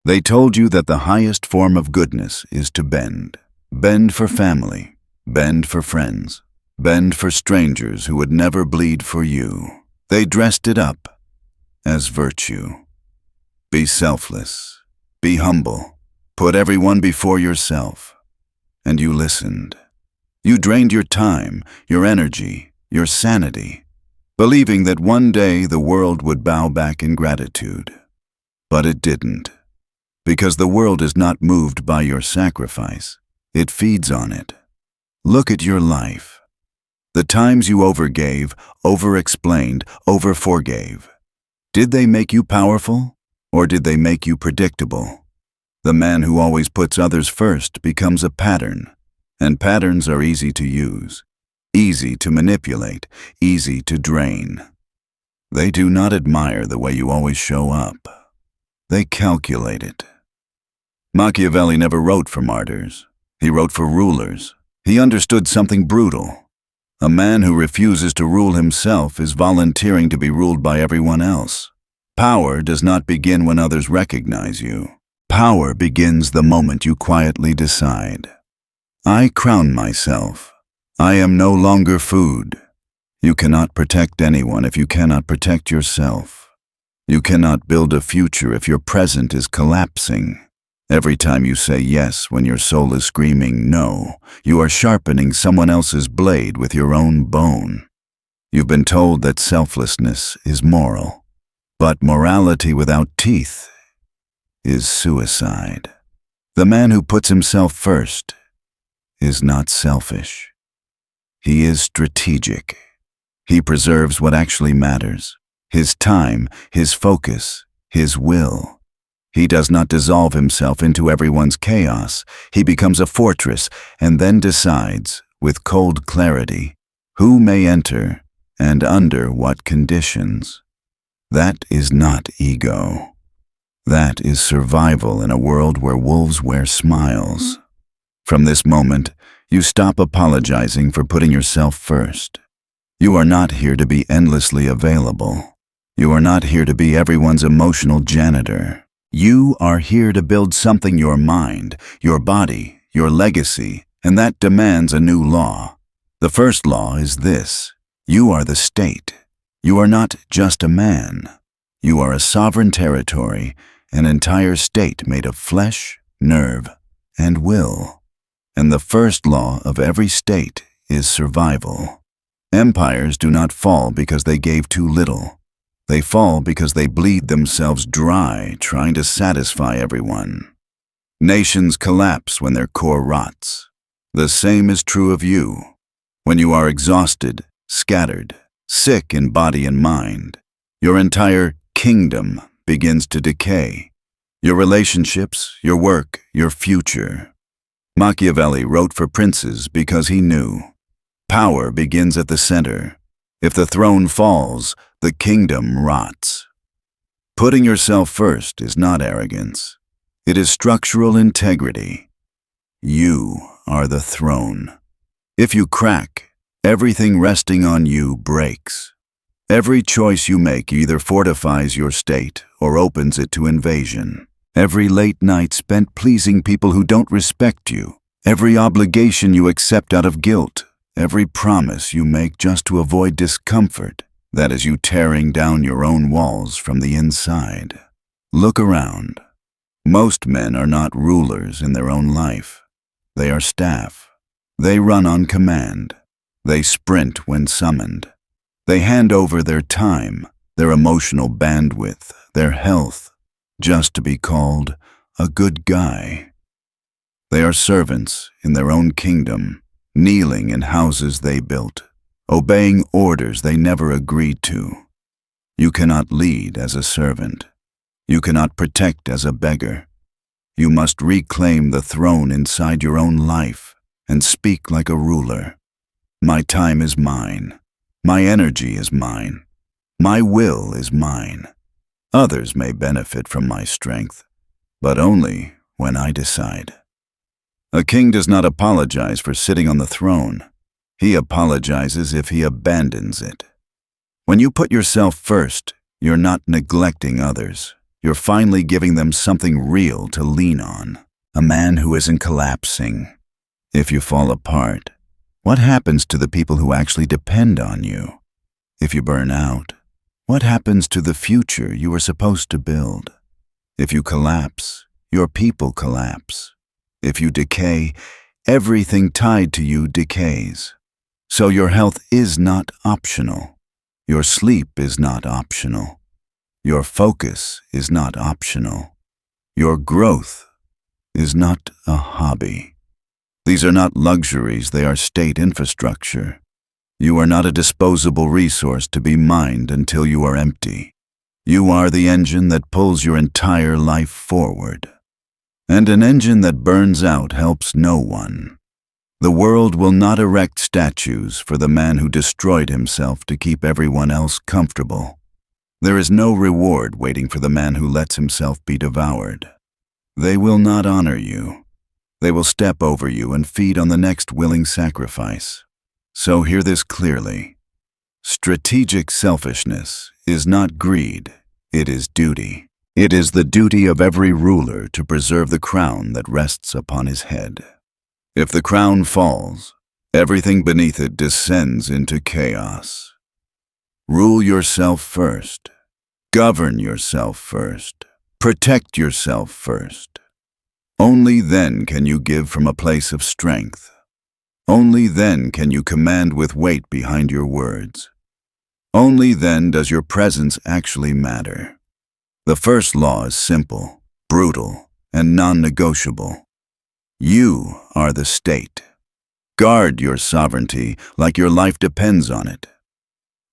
They told you that the highest form of goodness is to bend. Bend for family, bend for friends, bend for strangers who would never bleed for you. They dressed it up as virtue. Be selfless, be humble, put everyone before yourself. And you listened. You drained your time, your energy, your sanity, believing that one day the world would bow back in gratitude. But it didn't, because the world is not moved by your sacrifice. It feeds on it. Look at your life. The times you overgave, over-explained, over-forgave. Did they make you powerful, or did they make you predictable? The man who always puts others first becomes a pattern, and patterns are easy to use, easy to manipulate, easy to drain. They do not admire the way you always show up. They calculate it. Machiavelli never wrote for martyrs. He wrote for rulers. He understood something brutal. A man who refuses to rule himself is volunteering to be ruled by everyone else. Power does not begin when others recognize you. Power begins the moment you quietly decide. I crown myself. I am no longer food. You cannot protect anyone if you cannot protect yourself. You cannot build a future if your present is collapsing. Every time you say yes when your soul is screaming no, you are sharpening someone else's blade with your own bone. You've been told that selflessness is moral, but morality without teeth is suicide. The man who puts himself first is not selfish. He is strategic. He preserves what actually matters: his time, his focus, his will. He does not dissolve himself into everyone's chaos. He becomes a fortress and then decides, with cold clarity, who may enter and under what conditions. That is not ego. That is survival in a world where wolves wear smiles. From this moment, you stop apologizing for putting yourself first. You are not here to be endlessly available. You are not here to be everyone's emotional janitor. You are here to build something: your mind, your body, your legacy, and that demands a new law. The first law is this: you are the state. You are not just a man. You are a sovereign territory, an entire state made of flesh, nerve, and will. And the first law of every state is survival. Empires do not fall because they gave too little. They fall because they bleed themselves dry trying to satisfy everyone. Nations collapse when their core rots. The same is true of you. When you are exhausted, scattered, sick in body and mind, your entire kingdom begins to decay. Your relationships, your work, your future. Machiavelli wrote for princes because he knew power begins at the center. If the throne falls, the kingdom rots. Putting yourself first is not arrogance. It is structural integrity. You are the throne. If you crack, everything resting on you breaks. Every choice you make either fortifies your state or opens it to invasion. Every late night spent pleasing people who don't respect you. Every obligation you accept out of guilt. Every promise you make just to avoid discomfort. That is you tearing down your own walls from the inside. Look around. Most men are not rulers in their own life. They are staff. They run on command. They sprint when summoned. They hand over their time, their emotional bandwidth, their health, just to be called a good guy. They are servants in their own kingdom, kneeling in houses they built, obeying orders they never agreed to. You cannot lead as a servant. You cannot protect as a beggar. You must reclaim the throne inside your own life and speak like a ruler. My time is mine. My energy is mine. My will is mine. Others may benefit from my strength, but only when I decide. A king does not apologize for sitting on the throne. He apologizes if he abandons it. When you put yourself first, you're not neglecting others. You're finally giving them something real to lean on. A man who isn't collapsing. If you fall apart, what happens to the people who actually depend on you? If you burn out, what happens to the future you were supposed to build? If you collapse, your people collapse. If you decay, everything tied to you decays. So your health is not optional. Your sleep is not optional. Your focus is not optional. Your growth is not a hobby. These are not luxuries, they are state infrastructure. You are not a disposable resource to be mined until you are empty. You are the engine that pulls your entire life forward. And an engine that burns out helps no one. The world will not erect statues for the man who destroyed himself to keep everyone else comfortable. There is no reward waiting for the man who lets himself be devoured. They will not honor you. They will step over you and feed on the next willing sacrifice. So hear this clearly. Strategic selfishness is not greed, it is duty. It is the duty of every ruler to preserve the crown that rests upon his head. If the crown falls, everything beneath it descends into chaos. Rule yourself first. Govern yourself first. Protect yourself first. Only then can you give from a place of strength. Only then can you command with weight behind your words. Only then does your presence actually matter. The first law is simple, brutal, and non-negotiable. You are the state. Guard your sovereignty like your life depends on it.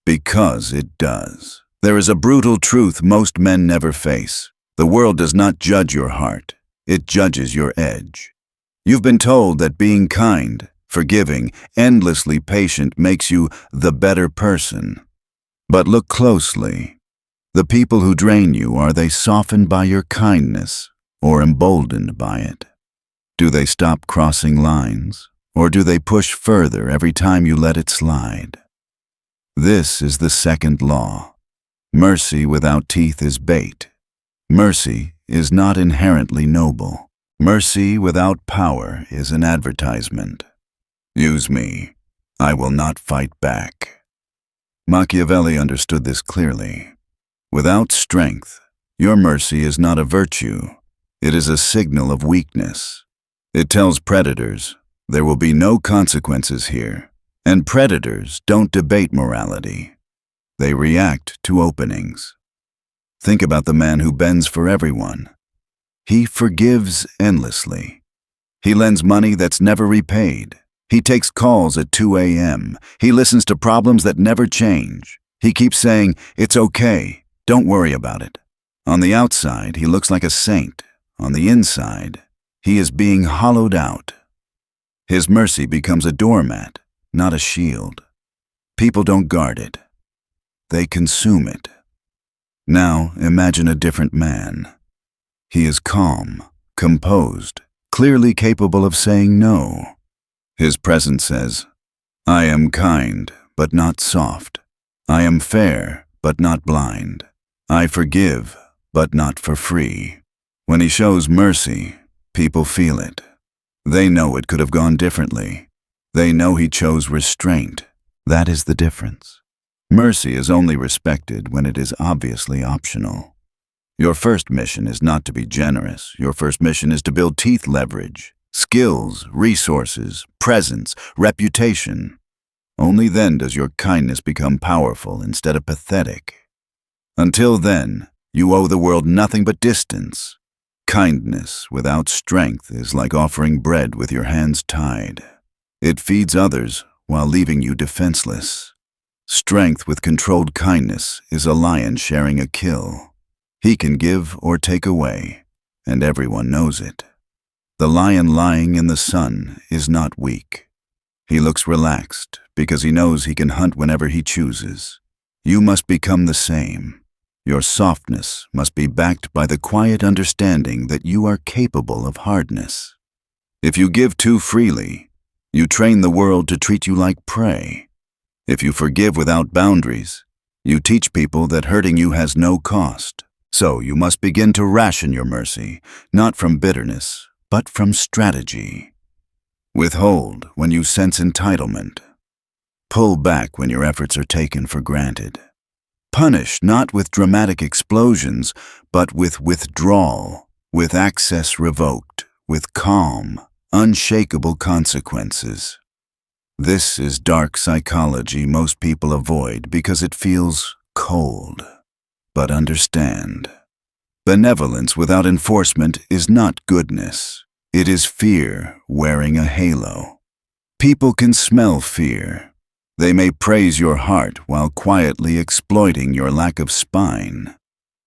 Because it does. There is a brutal truth most men never face. The world does not judge your heart. It judges your edge. You've been told that being kind, forgiving, endlessly patient makes you the better person. But look closely. The people who drain you, are they softened by your kindness or emboldened by it? Do they stop crossing lines, or do they push further every time you let it slide? This is the second law. Mercy without teeth is bait. Mercy is not inherently noble. Mercy without power is an advertisement. Use me. I will not fight back. Machiavelli understood this clearly. Without strength, your mercy is not a virtue. It is a signal of weakness. It tells predators, there will be no consequences here. And predators don't debate morality. They react to openings. Think about the man who bends for everyone. He forgives endlessly. He lends money that's never repaid. He takes calls at 2 a.m. He listens to problems that never change. He keeps saying, it's okay, don't worry about it. On the outside, he looks like a saint. On the inside, he is being hollowed out. His mercy becomes a doormat, not a shield. People don't guard it. They consume it. Now imagine a different man. He is calm, composed, clearly capable of saying no. His presence says, I am kind, but not soft. I am fair, but not blind. I forgive, but not for free. When he shows mercy, people feel it. They know it could have gone differently. They know he chose restraint. That is the difference. Mercy is only respected when it is obviously optional. Your first mission is not to be generous. Your first mission is to build teeth leverage, skills, resources, presence, reputation. Only then does your kindness become powerful instead of pathetic. Until then, you owe the world nothing but distance. Kindness without strength is like offering bread with your hands tied. It feeds others while leaving you defenseless. Strength with controlled kindness is a lion sharing a kill. He can give or take away, and everyone knows it. The lion lying in the sun is not weak. He looks relaxed because he knows he can hunt whenever he chooses. You must become the same. Your softness must be backed by the quiet understanding that you are capable of hardness. If you give too freely, you train the world to treat you like prey. If you forgive without boundaries, you teach people that hurting you has no cost. So you must begin to ration your mercy, not from bitterness, but from strategy. Withhold when you sense entitlement. Pull back when your efforts are taken for granted. Punish not with dramatic explosions, but with withdrawal, with access revoked, with calm, unshakable consequences. This is dark psychology most people avoid because it feels cold. But understand, benevolence without enforcement is not goodness. It is fear wearing a halo. People can smell fear. They may praise your heart while quietly exploiting your lack of spine.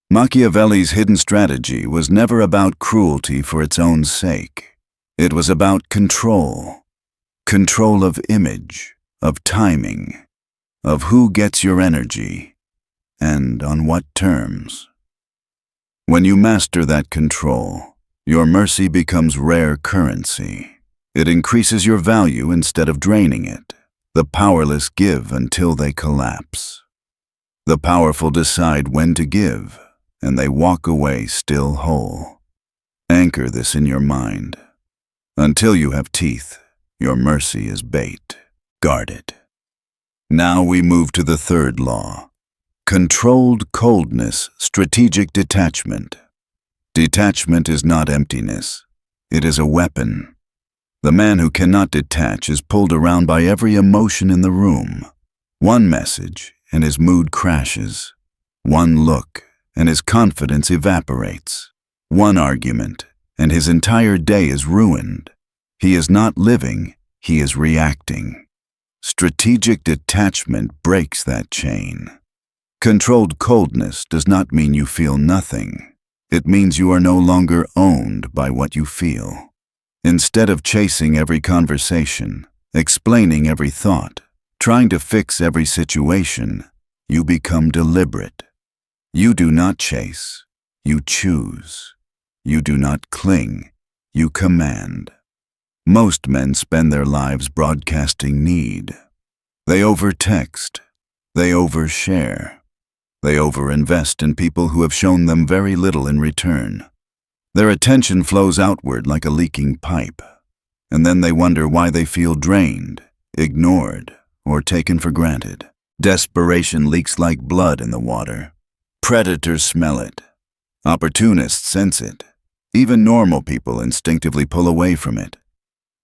Machiavelli's hidden strategy was never about cruelty for its own sake. It was about control. Control of image, of timing, of who gets your energy, and on what terms. When you master that control, your mercy becomes rare currency. It increases your value instead of draining it. The powerless give until they collapse. The powerful decide when to give, and they walk away still whole. Anchor this in your mind. Until you have teeth, your mercy is bait. Guard it. Now we move to the third law. Controlled coldness, strategic detachment. Detachment is not emptiness. It is a weapon. The man who cannot detach is pulled around by every emotion in the room. One message, and his mood crashes. One look, and his confidence evaporates. One argument, and his entire day is ruined. He is not living, he is reacting. Strategic detachment breaks that chain. Controlled coldness does not mean you feel nothing. It means you are no longer owned by what you feel. Instead of chasing every conversation, explaining every thought, trying to fix every situation, you become deliberate. You do not chase, you choose. You do not cling, you command. Most men spend their lives broadcasting need. They overtext, they overshare, they overinvest in people who have shown them very little in return. Their attention flows outward like a leaking pipe, and then they wonder why they feel drained, ignored, or taken for granted. Desperation leaks like blood in the water. Predators smell it. Opportunists sense it. Even normal people instinctively pull away from it.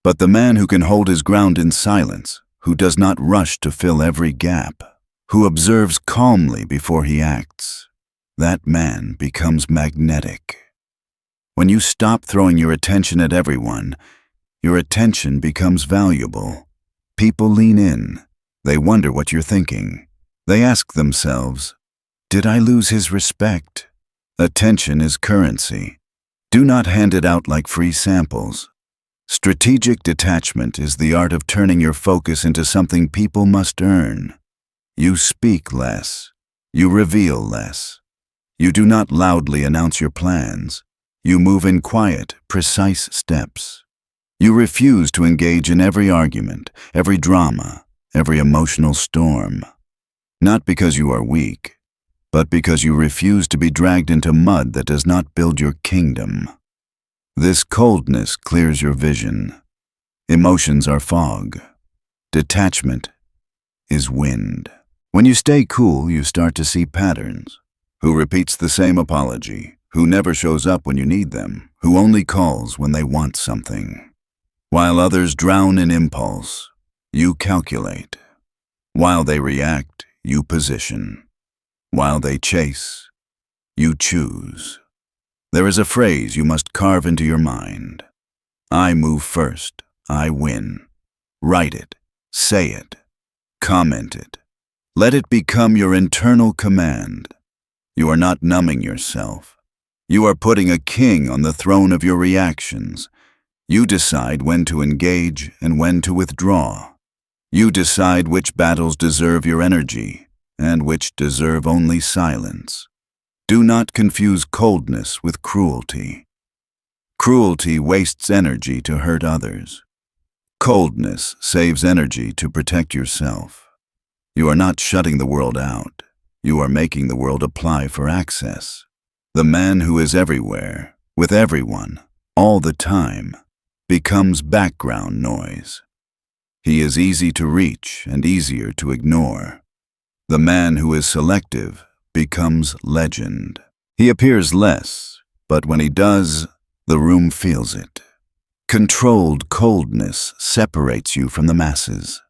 But the man who can hold his ground in silence, who does not rush to fill every gap, who observes calmly before he acts, that man becomes magnetic. When you stop throwing your attention at everyone, your attention becomes valuable. People lean in. They wonder what you're thinking. They ask themselves, did I lose his respect? Attention is currency. Do not hand it out like free samples. Strategic detachment is the art of turning your focus into something people must earn. You speak less. You reveal less. You do not loudly announce your plans. You move in quiet, precise steps. You refuse to engage in every argument, every drama, every emotional storm. Not because you are weak, but because you refuse to be dragged into mud that does not build your kingdom. This coldness clears your vision. Emotions are fog. Detachment is wind. When you stay cool, you start to see patterns. Who repeats the same apology? Who never shows up when you need them? Who only calls when they want something? While others drown in impulse, you calculate. While they react, you position. While they chase, you choose. There is a phrase you must carve into your mind. I move first, I win. Write it, say it, comment it. Let it become your internal command. You are not numbing yourself. You are putting a king on the throne of your reactions. You decide when to engage and when to withdraw. You decide which battles deserve your energy and which deserve only silence. Do not confuse coldness with cruelty. Cruelty wastes energy to hurt others. Coldness saves energy to protect yourself. You are not shutting the world out. You are making the world apply for access. The man who is everywhere, with everyone, all the time, becomes background noise. He is easy to reach and easier to ignore. The man who is selective becomes legend. He appears less, but when he does, the room feels it. Controlled coldness separates you from the masses.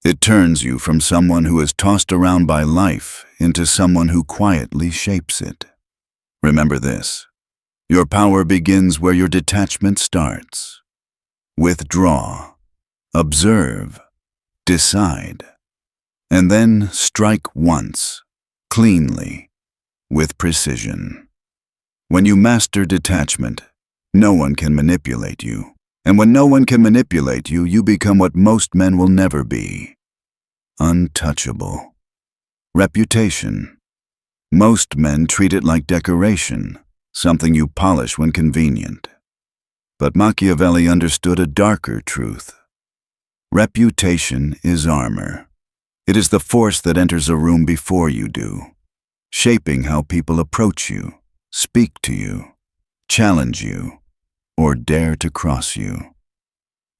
It turns you from someone who is tossed around by life into someone who quietly shapes it. Remember this: your power begins where your detachment starts. Withdraw, observe, decide, and then strike once, cleanly, with precision. When you master detachment, no one can manipulate you. And when no one can manipulate you, you become what most men will never be: untouchable. Reputation. Most men treat it like decoration, something you polish when convenient. But Machiavelli understood a darker truth. Reputation is armor. It is the force that enters a room before you do, shaping how people approach you, speak to you, challenge you, or dare to cross you.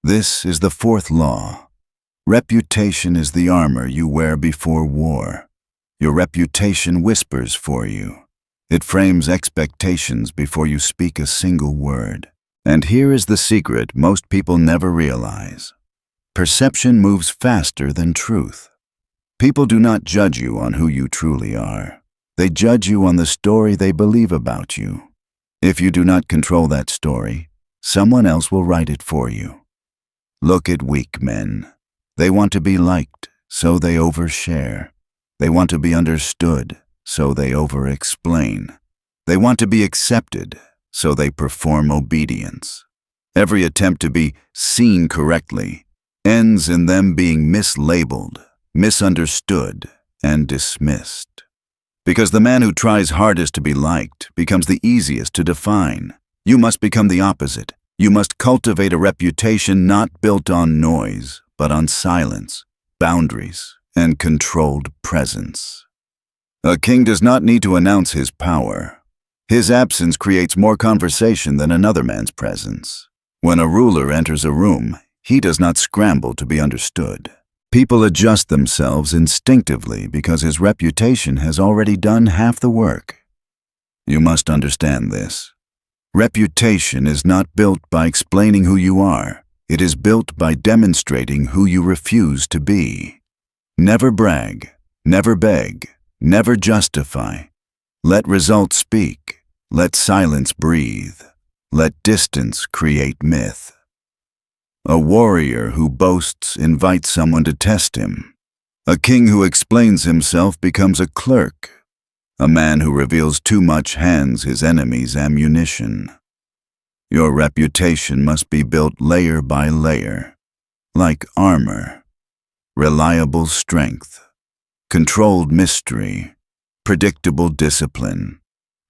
This is the fourth law. Reputation is the armor you wear before war. Your reputation whispers for you. It frames expectations before you speak a single word. And here is the secret most people never realize. Perception moves faster than truth. People do not judge you on who you truly are. They judge you on the story they believe about you. If you do not control that story, someone else will write it for you. Look at weak men. They want to be liked, so they overshare. They want to be understood, so they over-explain. They want to be accepted, so they perform obedience. Every attempt to be seen correctly ends in them being mislabeled, misunderstood, and dismissed. Because the man who tries hardest to be liked becomes the easiest to define. You must become the opposite. You must cultivate a reputation not built on noise, but on silence, boundaries, and controlled presence. A king does not need to announce his power. His absence creates more conversation than another man's presence. When a ruler enters a room, he does not scramble to be understood. People adjust themselves instinctively because his reputation has already done half the work. You must understand this. Reputation is not built by explaining who you are. It is built by demonstrating who you refuse to be. Never brag, never beg, never justify. Let results speak. Let silence breathe. Let distance create myth. A warrior who boasts invites someone to test him. A king who explains himself becomes a clerk. A man who reveals too much hands his enemy's ammunition. Your reputation must be built layer by layer, like armor. Reliable strength, controlled mystery, predictable discipline,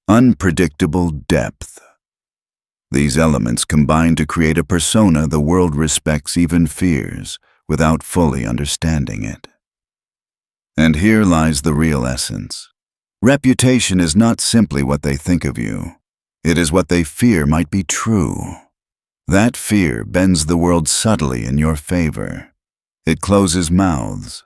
unpredictable depth. These elements combine to create a persona the world respects, even fears, without fully understanding it. And here lies the real essence. Reputation is not simply what they think of you. It is what they fear might be true. That fear bends the world subtly in your favor. It closes mouths.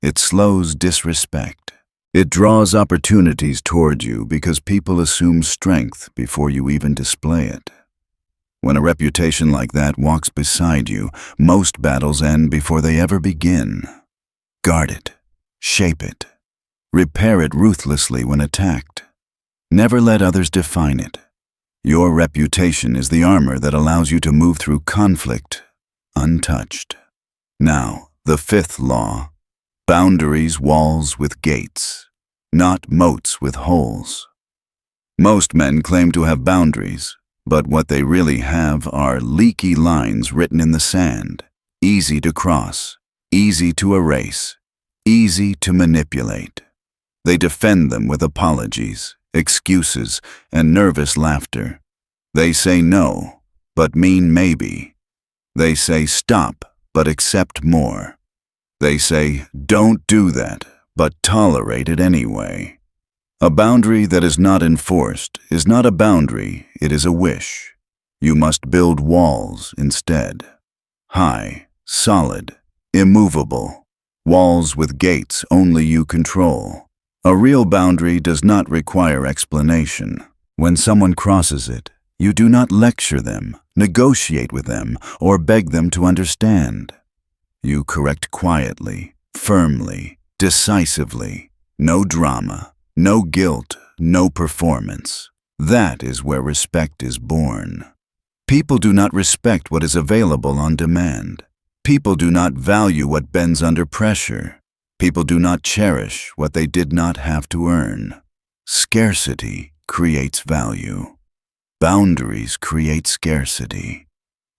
It slows disrespect. It draws opportunities toward you because people assume strength before you even display it. When a reputation like that walks beside you, most battles end before they ever begin. Guard it. Shape it. Repair it ruthlessly when attacked. Never let others define it. Your reputation is the armor that allows you to move through conflict untouched. Now, the fifth law: boundaries, walls with gates, not moats with holes. Most men claim to have boundaries, but what they really have are leaky lines written in the sand, easy to cross, easy to erase, easy to manipulate. They defend them with apologies, excuses, and nervous laughter. They say no, but mean maybe. They say stop, but accept more. They say don't do that, but tolerate it anyway. A boundary that is not enforced is not a boundary, it is a wish. You must build walls instead. High, solid, immovable. Walls with gates only you control. A real boundary does not require explanation. When someone crosses it, you do not lecture them, negotiate with them, or beg them to understand. You correct quietly, firmly, decisively. No drama, no guilt, no performance. That is where respect is born. People do not respect what is available on demand. People do not value what bends under pressure. People do not cherish what they did not have to earn. Scarcity creates value. Boundaries create scarcity.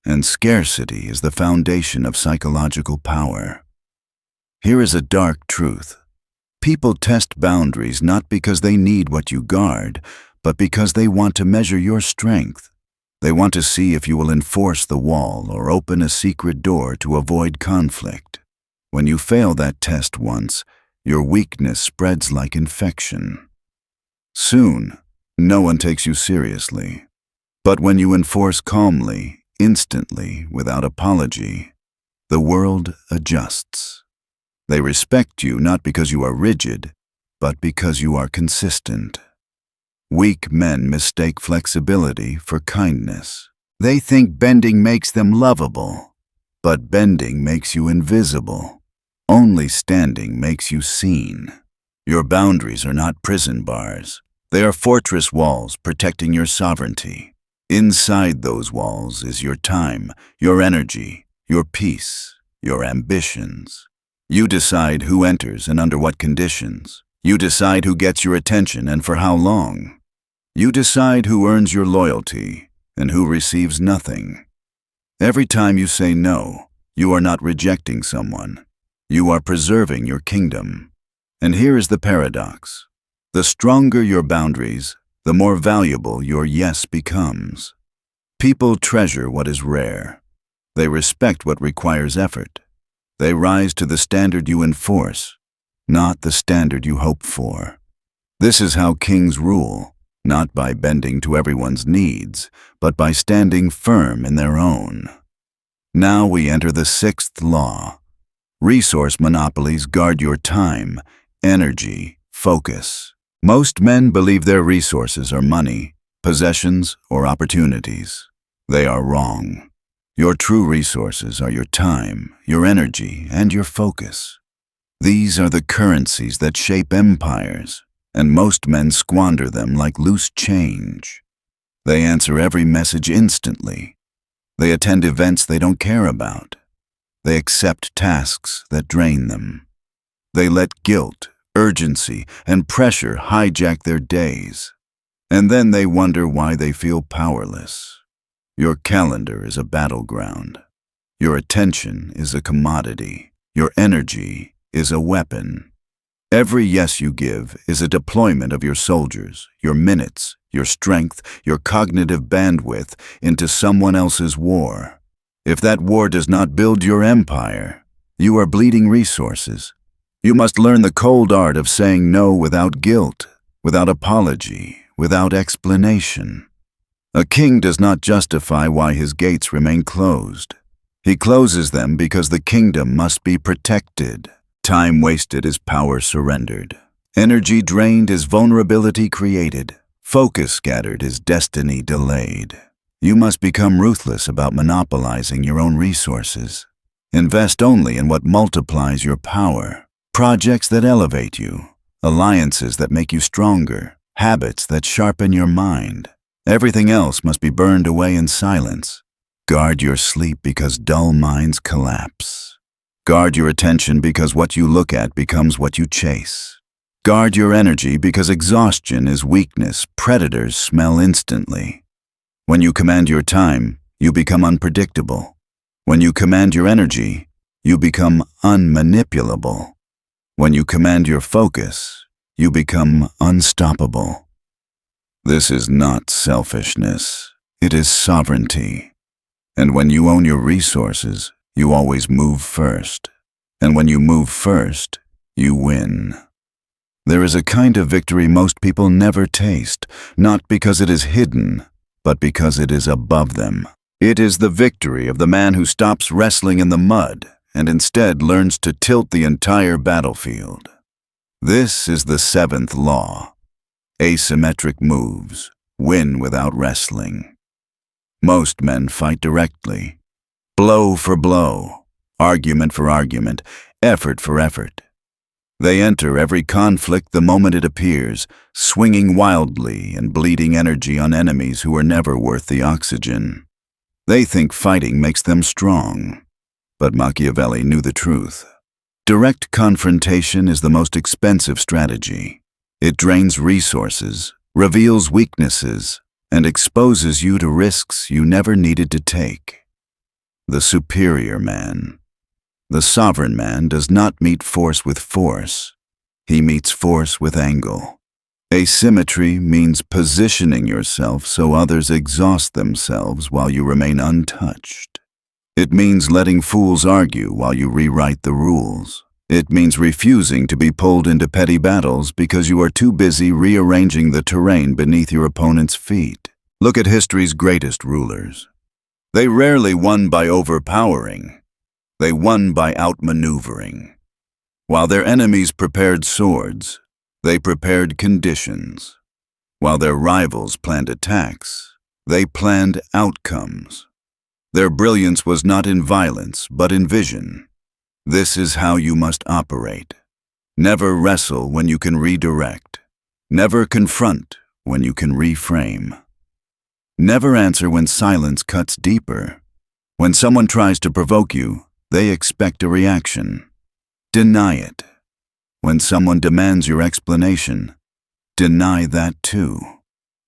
And scarcity is the foundation of psychological power. Here is a dark truth. People test boundaries not because they need what you guard, but because they want to measure your strength. They want to see if you will enforce the wall or open a secret door to avoid conflict. When you fail that test once, your weakness spreads like infection. Soon, no one takes you seriously. But when you enforce calmly, instantly, without apology, the world adjusts. They respect you not because you are rigid, but because you are consistent. Weak men mistake flexibility for kindness. They think bending makes them lovable, but bending makes you invisible. Only standing makes you seen. Your boundaries are not prison bars. They are fortress walls protecting your sovereignty. Inside those walls is your time, your energy, your peace, your ambitions. You decide who enters and under what conditions. You decide who gets your attention and for how long. You decide who earns your loyalty and who receives nothing. Every time you say no, you are not rejecting someone. You are preserving your kingdom. And here is the paradox. The stronger your boundaries, the more valuable your yes becomes. People treasure what is rare. They respect what requires effort. They rise to the standard you enforce, not the standard you hope for. This is how kings rule, not by bending to everyone's needs, but by standing firm in their own. Now we enter the sixth law. Resource monopolies guard your time, energy, focus. Most men believe their resources are money, possessions, or opportunities. They are wrong. Your true resources are your time, your energy, and your focus. These are the currencies that shape empires, and most men squander them like loose change. They answer every message instantly. They attend events they don't care about. They accept tasks that drain them. They let guilt, urgency, and pressure hijack their days. And then they wonder why they feel powerless. Your calendar is a battleground. Your attention is a commodity. Your energy is a weapon. Every yes you give is a deployment of your soldiers, your minutes, your strength, your cognitive bandwidth into someone else's war. If that war does not build your empire, you are bleeding resources. You must learn the cold art of saying no without guilt, without apology, without explanation. A king does not justify why his gates remain closed. He closes them because the kingdom must be protected. Time wasted is power surrendered. Energy drained is vulnerability created. Focus scattered is destiny delayed. You must become ruthless about monopolizing your own resources. Invest only in what multiplies your power. Projects that elevate you. Alliances that make you stronger. Habits that sharpen your mind. Everything else must be burned away in silence. Guard your sleep because dull minds collapse. Guard your attention because what you look at becomes what you chase. Guard your energy because exhaustion is weakness predators smell instantly. When you command your time, you become unpredictable. When you command your energy, you become unmanipulable. When you command your focus, you become unstoppable. This is not selfishness, it is sovereignty. And when you own your resources, you always move first. And when you move first, you win. There is a kind of victory most people never taste, not because it is hidden, but because it is above them. It is the victory of the man who stops wrestling in the mud and instead learns to tilt the entire battlefield. This is the seventh law. Asymmetric moves win without wrestling. Most men fight directly, blow for blow, argument for argument, effort for effort. They enter every conflict the moment it appears, swinging wildly and bleeding energy on enemies who are never worth the oxygen. They think fighting makes them strong, but Machiavelli knew the truth. Direct confrontation is the most expensive strategy. It drains resources, reveals weaknesses, and exposes you to risks you never needed to take. The superior man. The sovereign man does not meet force with force. He meets force with angle. Asymmetry means positioning yourself so others exhaust themselves while you remain untouched. It means letting fools argue while you rewrite the rules. It means refusing to be pulled into petty battles because you are too busy rearranging the terrain beneath your opponent's feet. Look at history's greatest rulers. They rarely won by overpowering. They won by outmaneuvering. While their enemies prepared swords, they prepared conditions. While their rivals planned attacks, they planned outcomes. Their brilliance was not in violence, but in vision. This is how you must operate. Never wrestle when you can redirect. Never confront when you can reframe. Never answer when silence cuts deeper. When someone tries to provoke you, they expect a reaction. Deny it. When someone demands your explanation, deny that too.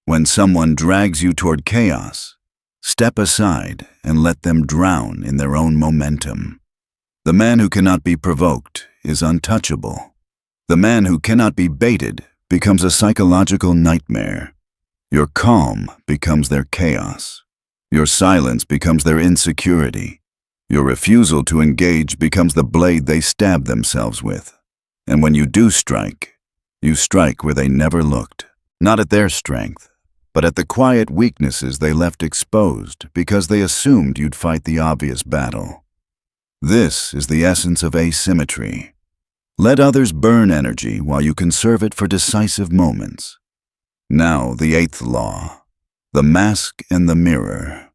When someone drags you toward chaos, step aside and let them drown in their own momentum. The man who cannot be provoked is untouchable. The man who cannot be baited becomes a psychological nightmare. Your calm becomes their chaos. Your silence becomes their insecurity. Your refusal to engage becomes the blade they stab themselves with. And when you do strike, you strike where they never looked. Not at their strength, but at the quiet weaknesses they left exposed because they assumed you'd fight the obvious battle. This is the essence of asymmetry. Let others burn energy while you conserve it for decisive moments. Now, the eighth law, the mask and the mirror.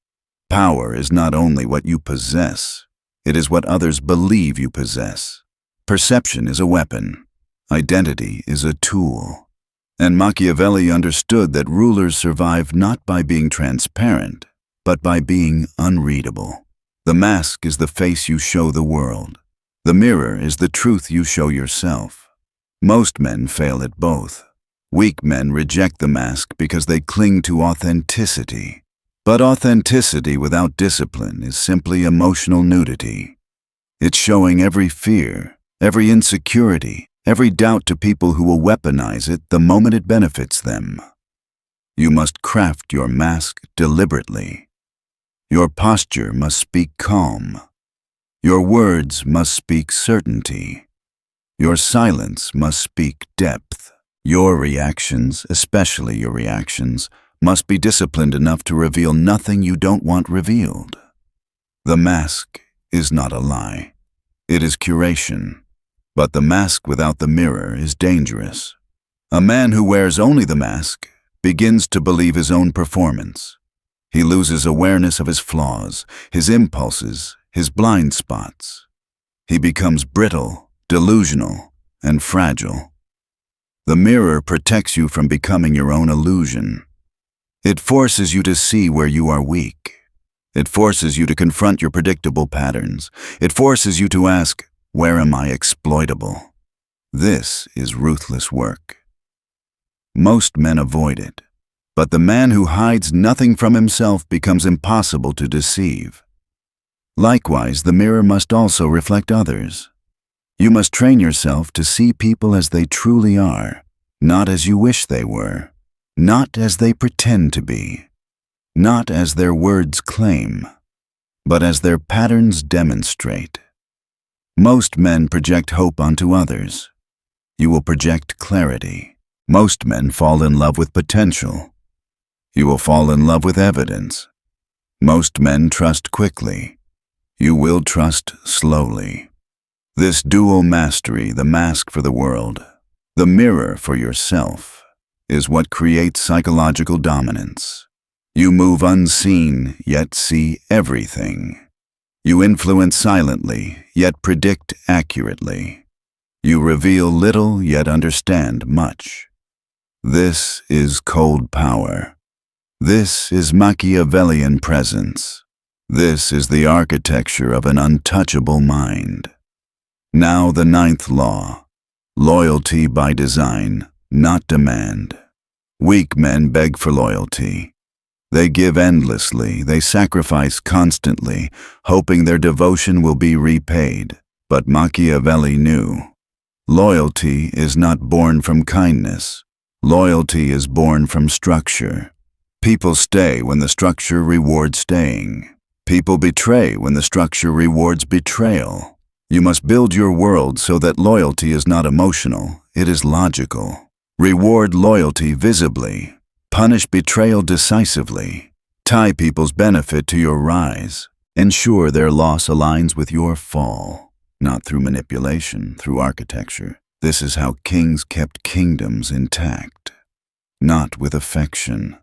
Power is not only what you possess, it is what others believe you possess. Perception is a weapon. Identity is a tool. And Machiavelli understood that rulers survive not by being transparent, but by being unreadable. The mask is the face you show the world. The mirror is the truth you show yourself. Most men fail at both. Weak men reject the mask because they cling to authenticity. But authenticity without discipline is simply emotional nudity. It's showing every fear, every insecurity, every doubt to people who will weaponize it the moment it benefits them. You must craft your mask deliberately. Your posture must speak calm. Your words must speak certainty. Your silence must speak depth. Your reactions, especially your reactions, must be disciplined enough to reveal nothing you don't want revealed. The mask is not a lie. It is curation. But the mask without the mirror is dangerous. A man who wears only the mask begins to believe his own performance. He loses awareness of his flaws, his impulses, his blind spots. He becomes brittle, delusional, and fragile. The mirror protects you from becoming your own illusion. It forces you to see where you are weak. It forces you to confront your predictable patterns. It forces you to ask, where am I exploitable? This is ruthless work. Most men avoid it, but the man who hides nothing from himself becomes impossible to deceive. Likewise, the mirror must also reflect others. You must train yourself to see people as they truly are, not as you wish they were. Not as they pretend to be, not as their words claim, but as their patterns demonstrate. Most men project hope onto others. You will project clarity. Most men fall in love with potential. You will fall in love with evidence. Most men trust quickly. You will trust slowly. This dual mastery, the mask for the world, the mirror for yourself, is what creates psychological dominance. You move unseen, yet see everything. You influence silently, yet predict accurately. You reveal little, yet understand much. This is cold power. This is Machiavellian presence. This is the architecture of an untouchable mind. Now the 9th law. Loyalty by design, not demand. Weak men beg for loyalty. They give endlessly, they sacrifice constantly, hoping their devotion will be repaid. But Machiavelli knew. Loyalty is not born from kindness. Loyalty is born from structure. People stay when the structure rewards staying. People betray when the structure rewards betrayal. You must build your world so that loyalty is not emotional, it is logical. Reward loyalty visibly. Punish betrayal decisively. Tie people's benefit to your rise. Ensure their loss aligns with your fall. Not through manipulation, through architecture. This is how kings kept kingdoms intact. Not with affection,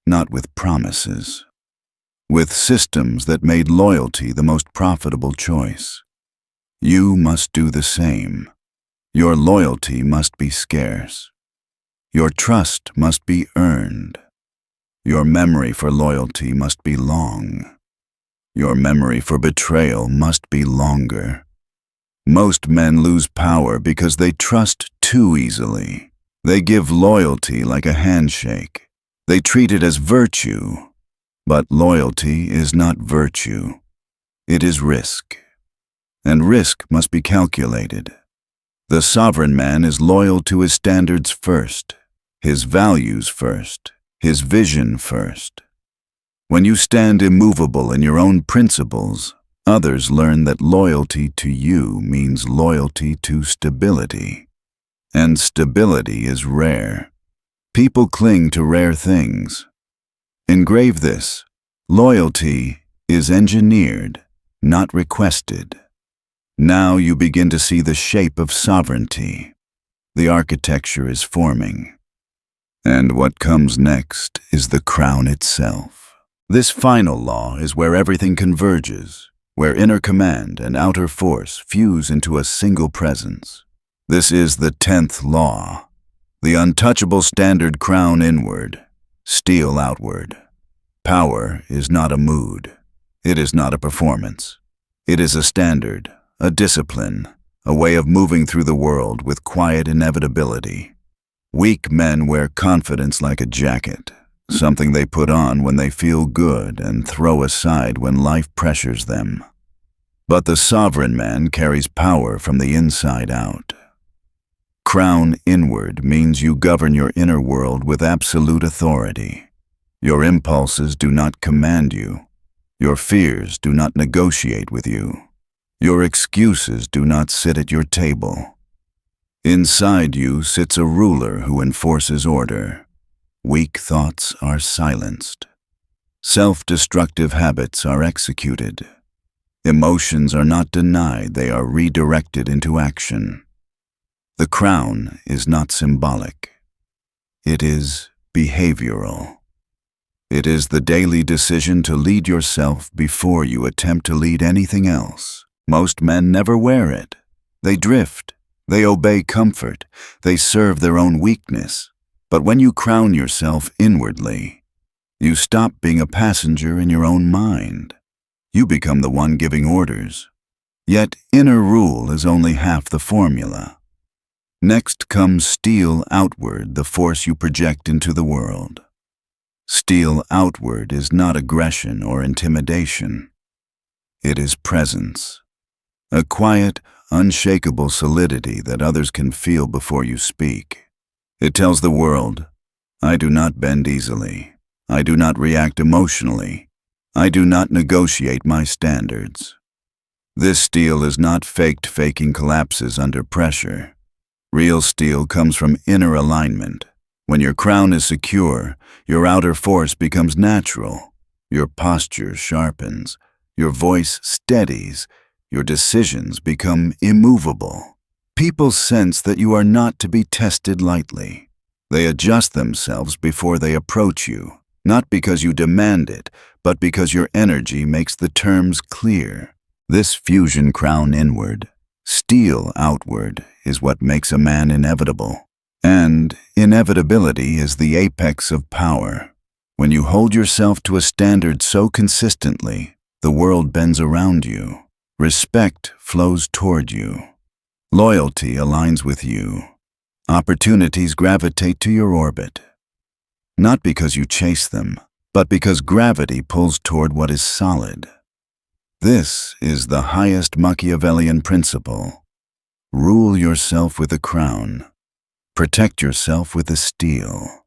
not with promises. With systems that made loyalty the most profitable choice. You must do the same. Your loyalty must be scarce. Your trust must be earned. Your memory for loyalty must be long. Your memory for betrayal must be longer. Most men lose power because they trust too easily. They give loyalty like a handshake. They treat it as virtue. But loyalty is not virtue. It is risk. And risk must be calculated. The sovereign man is loyal to his standards first, his values first, his vision first. When you stand immovable in your own principles, others learn that loyalty to you means loyalty to stability. And stability is rare. People cling to rare things. Engrave this: loyalty is engineered, not requested. Now you begin to see the shape of sovereignty. The architecture is forming. And what comes next is the crown itself. This final law is where everything converges, where inner command and outer force fuse into a single presence. This is the 10th law, the untouchable standard: crown inward, steel outward. Power is not a mood. It is not a performance. It is a standard, a discipline, a way of moving through the world with quiet inevitability. Weak men wear confidence like a jacket, something they put on when they feel good and throw aside when life pressures them. But the sovereign man carries power from the inside out. Crown inward means you govern your inner world with absolute authority. Your impulses do not command you. Your fears do not negotiate with you. Your excuses do not sit at your table. Inside you sits a ruler who enforces order. Weak thoughts are silenced. Self-destructive habits are executed. Emotions are not denied, they are redirected into action. The crown is not symbolic. It is behavioral. It is the daily decision to lead yourself before you attempt to lead anything else. Most men never wear it. They drift. They obey comfort. They serve their own weakness. But when you crown yourself inwardly, you stop being a passenger in your own mind. You become the one giving orders. Yet inner rule is only half the formula. Next comes steel outward, the force you project into the world. Steel outward is not aggression or intimidation. It is presence. A quiet, unshakable solidity that others can feel before you speak. It tells the world, I do not bend easily. I do not react emotionally. I do not negotiate my standards. This steel is not faked faking collapses under pressure. Real steel comes from inner alignment. When your crown is secure, your outer force becomes natural. Your posture sharpens. Your voice steadies. Your decisions become immovable. People sense that you are not to be tested lightly. They adjust themselves before they approach you, not because you demand it, but because your energy makes the terms clear. This fusion crown inward, steel outward, is what makes a man inevitable. And inevitability is the apex of power. When you hold yourself to a standard so consistently, the world bends around you. Respect flows toward you. Loyalty aligns with you. Opportunities gravitate to your orbit. Not because you chase them, but because gravity pulls toward what is solid. This is the highest Machiavellian principle. Rule yourself with a crown. Protect yourself with a steel.